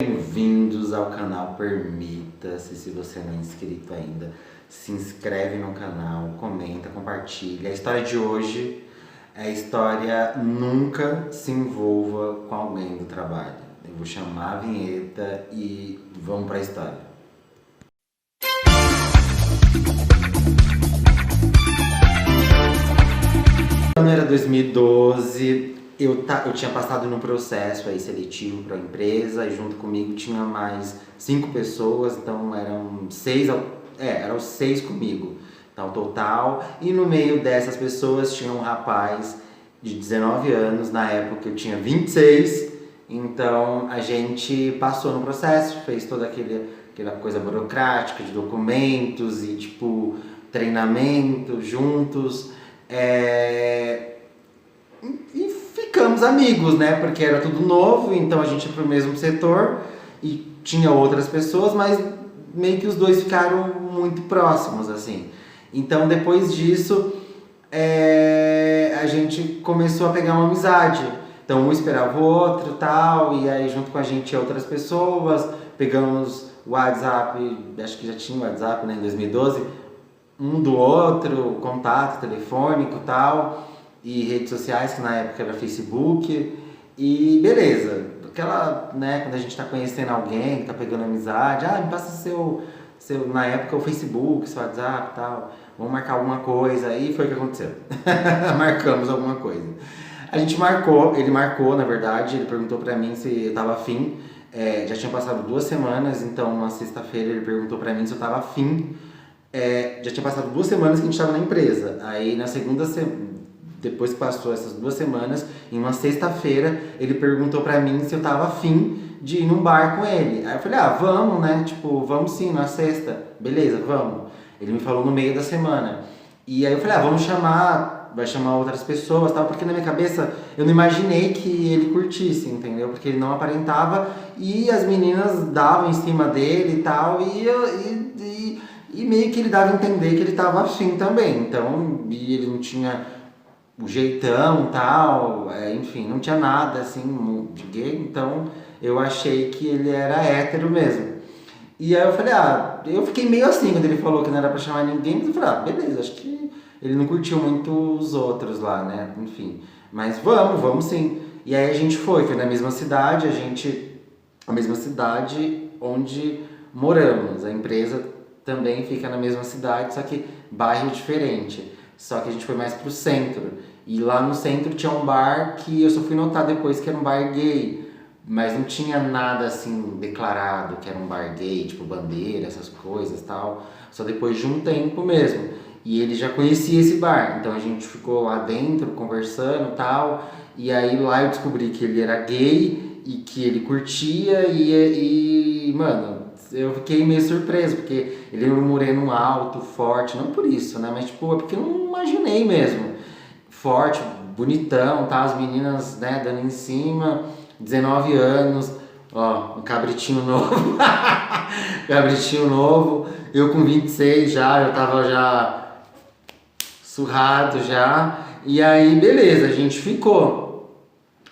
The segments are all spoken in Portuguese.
Bem-vindos ao canal Permita-se. Se você não é inscrito ainda, se inscreve no canal, comenta, compartilha. A história de hoje é a história Nunca se envolva com alguém do trabalho. Eu vou chamar a vinheta e vamos para a história. O ano era 2012. Eu tinha passado no processo aí seletivo para a empresa e junto comigo tinha mais 5 pessoas, então eram 6, eram 6 comigo, então total. E no meio dessas pessoas tinha um rapaz de 19 anos, na época eu tinha 26, então a gente passou no processo, fez toda aquela coisa burocrática de documentos e tipo treinamento juntos. E ficamos amigos, né? Porque era tudo novo, então a gente ia pro mesmo setor e tinha outras pessoas, mas meio que os dois ficaram muito próximos, assim. Então depois disso, a gente começou a pegar uma amizade. Então um esperava o outro tal, e aí junto com a gente outras pessoas, pegamos o WhatsApp, acho que já tinha o WhatsApp, né, em 2012, um do outro, contato telefônico tal, e redes sociais, que na época era Facebook, e beleza, aquela, né, quando a gente tá conhecendo alguém, tá pegando amizade, me passa na época o Facebook, seu WhatsApp e tal, vamos marcar alguma coisa, e foi o que aconteceu, marcamos alguma coisa. A gente marcou, ele marcou na verdade, ele perguntou pra mim se eu tava afim, já tinha passado 2 semanas, então uma sexta-feira ele perguntou pra mim se eu tava afim. Já tinha passado 2 semanas que a gente estava na empresa. Aí na segunda depois que passou essas 2 semanas, em uma sexta-feira, ele perguntou pra mim se eu tava afim de ir num bar com ele. Aí eu falei, vamos, né? Tipo, vamos sim, na sexta. Beleza, vamos. Ele me falou no meio da semana. E aí eu falei, vamos chamar, vai chamar outras pessoas, tal, porque na minha cabeça eu não imaginei que ele curtisse, entendeu? Porque ele não aparentava e as meninas davam em cima dele e tal, e meio que ele dava a entender que ele tava afim também. Então, e ele não tinha o jeitão e tal, enfim, não tinha nada assim de gay, então eu achei que ele era hétero mesmo. E aí eu falei, eu fiquei meio assim quando ele falou que não era pra chamar ninguém, mas eu falei, beleza, acho que ele não curtiu muito os outros lá, né, enfim. Mas vamos sim. E aí a gente foi na mesma cidade, a mesma cidade onde moramos, a empresa também fica na mesma cidade, só que bairro diferente. Só que a gente foi mais pro centro. E lá no centro tinha um bar que eu só fui notar depois que era um bar gay. Mas não tinha nada assim declarado que era um bar gay, tipo bandeira, essas coisas e tal. Só depois de um tempo mesmo. E ele já conhecia esse bar. Então a gente ficou lá dentro conversando e tal. E aí lá eu descobri que ele era gay e que ele curtia e mano, eu fiquei meio surpreso, porque ele era um moreno alto, forte, não por isso, né, mas tipo, é porque eu não imaginei mesmo. Forte, bonitão, tá, as meninas, né, dando em cima, 19 anos, ó, um cabritinho novo, cabritinho novo, eu com 26 já tava já surrado já, e aí beleza, a gente ficou.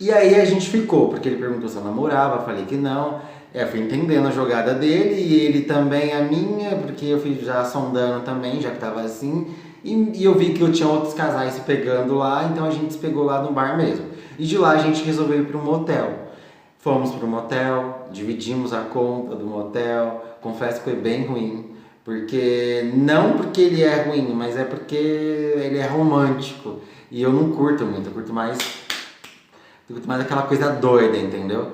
E aí a gente ficou, porque ele perguntou se eu namorava, eu falei que não. Fui entendendo a jogada dele e ele também a minha, porque eu fui já sondando também, já que tava assim. E eu vi que eu tinha outros casais se pegando lá, então a gente se pegou lá no bar mesmo. E de lá a gente resolveu ir para um motel. Fomos para um motel, dividimos a conta do motel. Confesso que foi bem ruim, porque não porque ele é ruim, mas é porque ele é romântico. E eu não curto muito, eu curto mais aquela coisa doida, entendeu?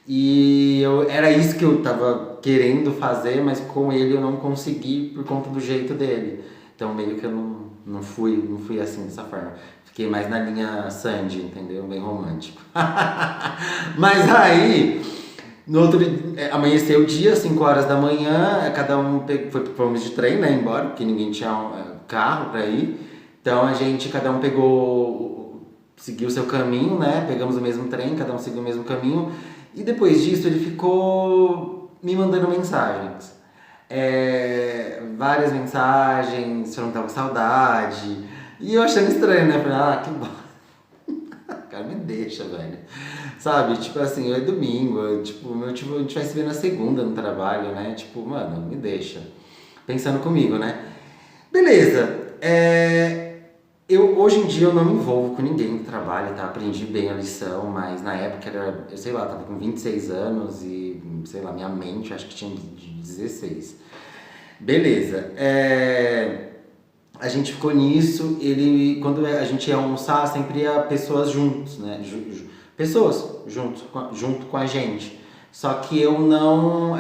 E era isso que eu tava querendo fazer, mas com ele eu não consegui por conta do jeito dele. Então meio que eu não fui assim dessa forma. Fiquei mais na linha Sandy, entendeu? Bem romântico. Mas aí, no outro amanheceu o dia, 5 horas da manhã, cada um fomos de trem, né, embora, porque ninguém tinha carro pra ir. Então cada um seguiu o seu caminho, né? Pegamos o mesmo trem, cada um seguiu o mesmo caminho. E depois disso ele ficou me mandando mensagens. Várias mensagens, falando que tava com saudade. E eu achando estranho, né? Falei, que bom. O cara me deixa, velho. Sabe? Tipo assim, é domingo, tipo, a gente vai se ver na segunda no trabalho, né? Tipo, mano, me deixa. Pensando comigo, né? Beleza. Hoje em dia eu não me envolvo com ninguém no trabalho, tá? Aprendi bem a lição, mas na época era, eu sei lá, tava com 26 anos e, sei lá, minha mente acho que tinha de 16. Beleza. A gente ficou nisso, quando a gente ia almoçar, sempre ia pessoas juntos, né? Pessoas junto com a gente. Só que eu não.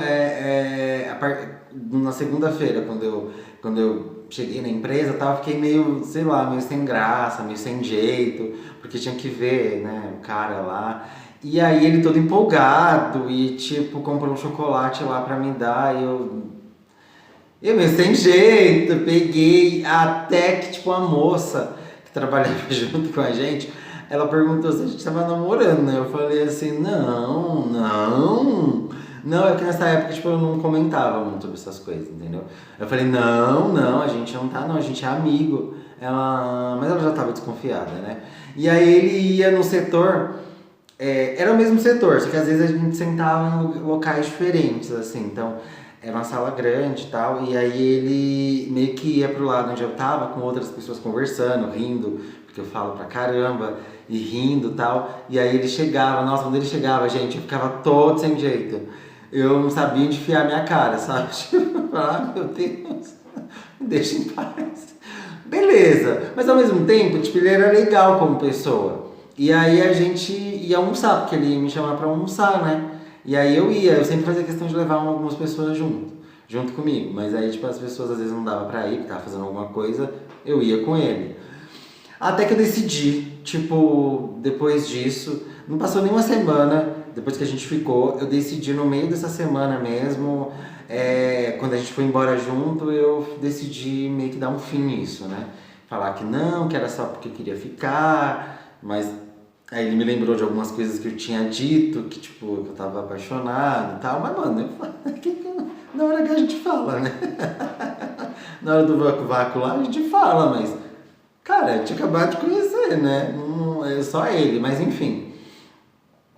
Na segunda-feira, quando eu cheguei na empresa, eu fiquei meio, sei lá, meio sem graça, meio sem jeito, porque tinha que ver, né, o cara lá. E aí ele todo empolgado e tipo, comprou um chocolate lá pra me dar e eu meio sem jeito, peguei até que tipo a moça que trabalhava junto com a gente, ela perguntou se a gente tava namorando, né? Eu falei assim, não, não. Não, é que nessa época, tipo, eu não comentava muito sobre essas coisas, entendeu? Eu falei, não, não, a gente não tá, não, a gente é amigo. Mas ela já tava desconfiada, né? E aí ele ia no setor, era o mesmo setor, só que às vezes a gente sentava em locais diferentes, assim, então era uma sala grande e tal, e aí ele meio que ia pro lado onde eu tava, com outras pessoas conversando, rindo, porque eu falo pra caramba, e rindo e tal, e aí ele chegava, nossa, quando ele chegava, gente, eu ficava todo sem jeito. Eu não sabia onde enfiar minha cara, sabe? Tipo, meu Deus, me deixa em paz. Beleza, mas ao mesmo tempo, tipo, ele era legal como pessoa. E aí a gente ia almoçar, porque ele ia me chamar pra almoçar, né? E aí eu sempre fazia questão de levar algumas pessoas junto comigo. Mas aí, tipo, as pessoas às vezes não dava pra ir, porque tava fazendo alguma coisa, eu ia com ele. Até que eu decidi, tipo, depois disso, não passou nem uma semana, depois que a gente ficou, eu decidi no meio dessa semana mesmo, quando a gente foi embora junto, eu decidi meio que dar um fim nisso, né? Falar que não, que era só porque eu queria ficar, mas aí ele me lembrou de algumas coisas que eu tinha dito, que tipo, que eu tava apaixonado e tal, mas mano, na hora que a gente fala, né? Na hora do vácuo lá a gente fala, mas cara, eu tinha acabado de conhecer, né? Não, é só ele, mas enfim.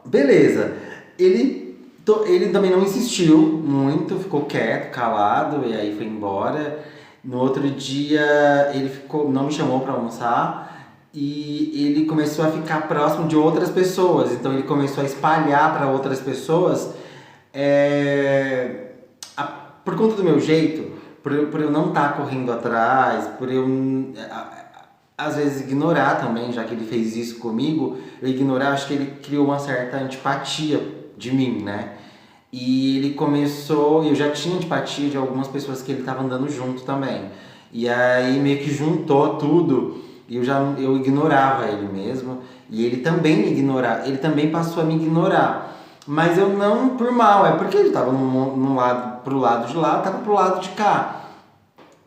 Beleza. Ele também não insistiu muito, ficou quieto, calado, e aí foi embora. No outro dia ele não me chamou para almoçar e ele começou a ficar próximo de outras pessoas. Então ele começou a espalhar para outras pessoas, é, por conta do meu jeito, por eu não estar correndo atrás, por eu às vezes ignorar também, já que ele fez isso comigo, eu ignorar, acho que ele criou uma certa antipatia de mim, né? E ele começou, eu já tinha antipatia de algumas pessoas que ele estava andando junto também. E aí meio que juntou tudo e eu ignorava ele mesmo, e ele também me ignorava, ele também passou a me ignorar. Mas eu não por mal, é porque ele estava pro lado de lá, eu tava pro lado de cá.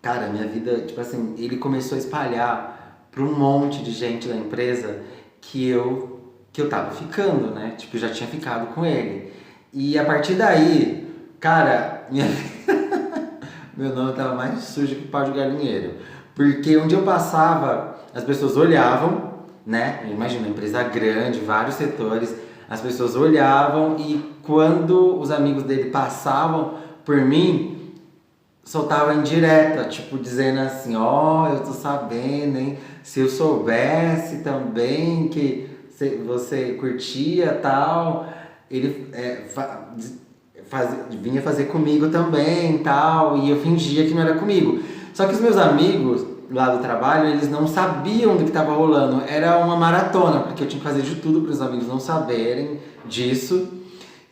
Cara, minha vida, tipo assim, ele começou a espalhar para um monte de gente da empresa que eu tava ficando, né? Tipo, eu já tinha ficado com ele. E a partir daí, cara, meu nome tava mais sujo que pau de galinheiro. Porque onde eu passava, as pessoas olhavam, né? Imagina, uma empresa grande, vários setores, as pessoas olhavam e quando os amigos dele passavam por mim, soltava indireta, tipo dizendo assim, ó, eu tô sabendo, hein? Se eu soubesse também que você curtia tal, ele vinha fazer comigo também tal, e eu fingia que não era comigo. Só que os meus amigos lá do trabalho, eles não sabiam do que estava rolando, era uma maratona, porque eu tinha que fazer de tudo para os amigos não saberem disso.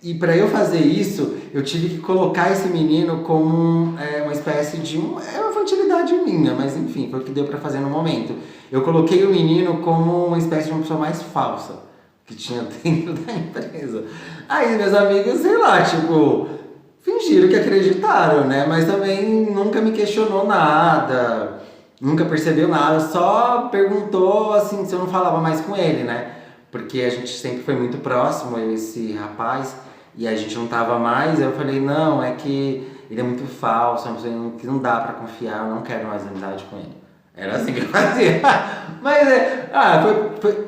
E para eu fazer isso, eu tive que colocar esse menino como uma espécie de é uma infantilidade minha, mas enfim, foi o que deu para fazer no momento. Eu coloquei o menino como uma espécie de uma pessoa mais falsa que tinha dentro da empresa. Aí meus amigos, sei lá, tipo, fingiram que acreditaram, né? Mas também nunca me questionou nada, nunca percebeu nada, só perguntou assim se eu não falava mais com ele, né? Porque a gente sempre foi muito próximo, eu e esse rapaz, e a gente não tava mais. Eu falei, não, é que ele é muito falso, é uma pessoa que não dá pra confiar, eu não quero mais amizade com ele. Era assim que eu fazia. Mas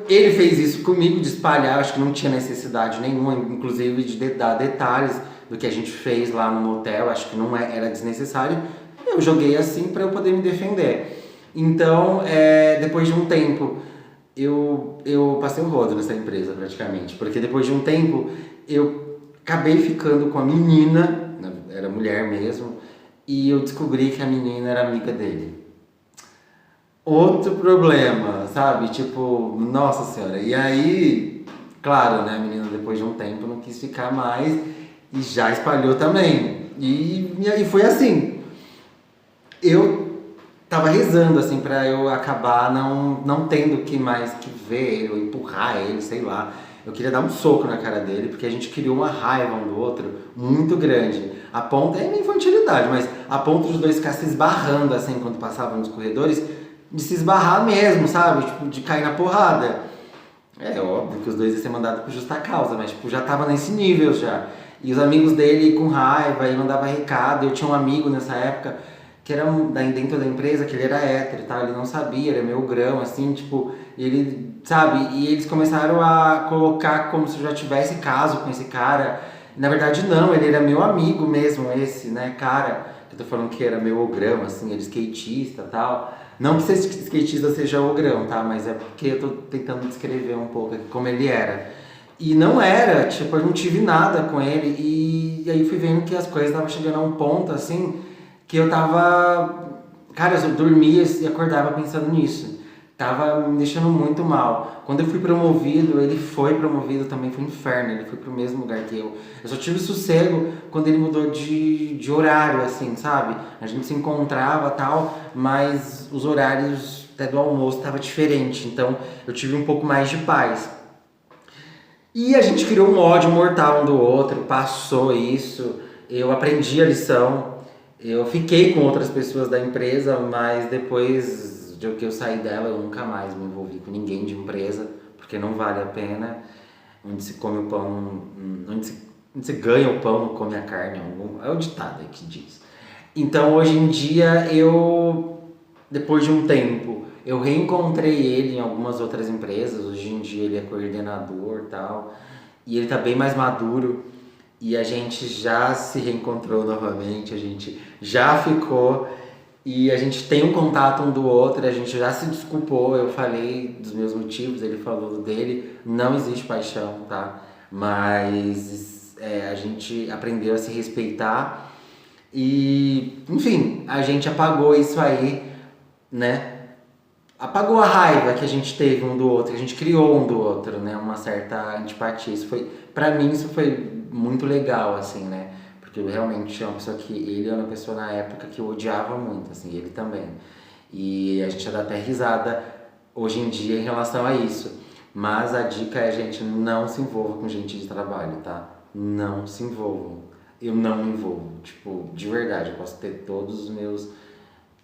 ele fez isso comigo, de espalhar, acho que não tinha necessidade nenhuma, inclusive de dar detalhes do que a gente fez lá no motel, acho que não era desnecessário. Eu joguei assim para eu poder me defender. Então, depois de um tempo, eu passei o rodo nessa empresa praticamente, porque depois de um tempo eu acabei ficando com a menina, era mulher mesmo, e eu descobri que a menina era amiga dele. Outro problema, sabe? Tipo, nossa senhora. E aí, claro, né? A menina depois de um tempo não quis ficar mais e já espalhou também. E aí foi assim. Eu tava rezando, assim, pra eu acabar não tendo que mais que ver ele, ou empurrar ele, sei lá. Eu queria dar um soco na cara dele, porque a gente criou uma raiva um do outro muito grande. A ponto, é minha infantilidade, mas a ponto dos dois ficar se esbarrando, assim, quando passavam nos corredores, de se esbarrar mesmo, sabe? Tipo, de cair na porrada. É óbvio que os dois iam ser mandados por justa causa, mas tipo, já tava nesse nível já. E os amigos dele com raiva, e mandava recado. Eu tinha um amigo nessa época que era dentro da empresa, que ele era hétero e tal, ele não sabia, era meio grão, assim, tipo, ele, sabe? E eles começaram a colocar como se eu já tivesse caso com esse cara. Na verdade não, ele era meu amigo mesmo, esse, né, cara, que eu tô falando que era meu ogrão, assim, ele skatista e tal. Não que ser skatista seja ogrão, tá? Mas é porque eu tô tentando descrever um pouco como ele era. E não era, tipo, eu não tive nada com ele. E aí fui vendo que as coisas estavam chegando a um ponto, assim, que eu tava... Cara, eu dormia e acordava pensando nisso. Tava me deixando muito mal. Quando eu fui promovido, ele foi promovido também, foi um inferno. Ele foi pro mesmo lugar que eu. Eu só tive sossego quando ele mudou de horário, assim, sabe? A gente se encontrava e tal, mas os horários até do almoço tava diferente. Então eu tive um pouco mais de paz. E a gente criou um ódio mortal um do outro, passou isso, eu aprendi a lição, eu fiquei com outras pessoas da empresa, mas depois de que eu saí dela, eu nunca mais me envolvi com ninguém de empresa, porque não vale a pena. Onde se come o pão, onde se ganha o pão, não come a carne, é o ditado aí que diz. Então hoje em dia depois de um tempo, eu reencontrei ele em algumas outras empresas. Hoje em dia ele é coordenador e tal. E ele tá bem mais maduro. E a gente já se reencontrou novamente, a gente já ficou. E a gente tem um contato um do outro, a gente já se desculpou. Eu falei dos meus motivos, ele falou do dele. Não existe paixão, tá? Mas a gente aprendeu a se respeitar. E, enfim, a gente apagou isso aí, né? Apagou a raiva que a gente teve um do outro, que a gente criou um do outro, né? Uma certa antipatia. Isso foi, pra mim, isso foi muito legal, assim, né? Porque eu realmente é uma pessoa que... Ele é uma pessoa na época que eu odiava muito, assim, ele também. E a gente já dá até risada hoje em dia em relação a isso. Mas a dica é, gente, não se envolva com gente de trabalho, tá? Não se envolvam. Eu não me envolvo. Tipo, de verdade, eu posso ter todos os meus...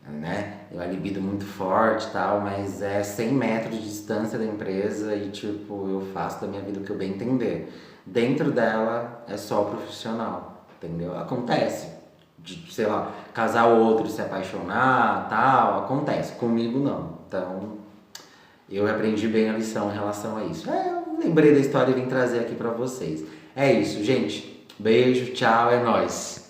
né? Eu a libido muito forte e tal, mas é 100 metros de distância da empresa e tipo, eu faço da minha vida o que eu bem entender. Dentro dela é só profissional, entendeu? Acontece de, sei lá, casar outro, se apaixonar, tal, acontece. Comigo não. Então, eu aprendi bem a lição em relação a isso. Eu lembrei da história e vim trazer aqui pra vocês. É isso, gente. Beijo, tchau, é nóis.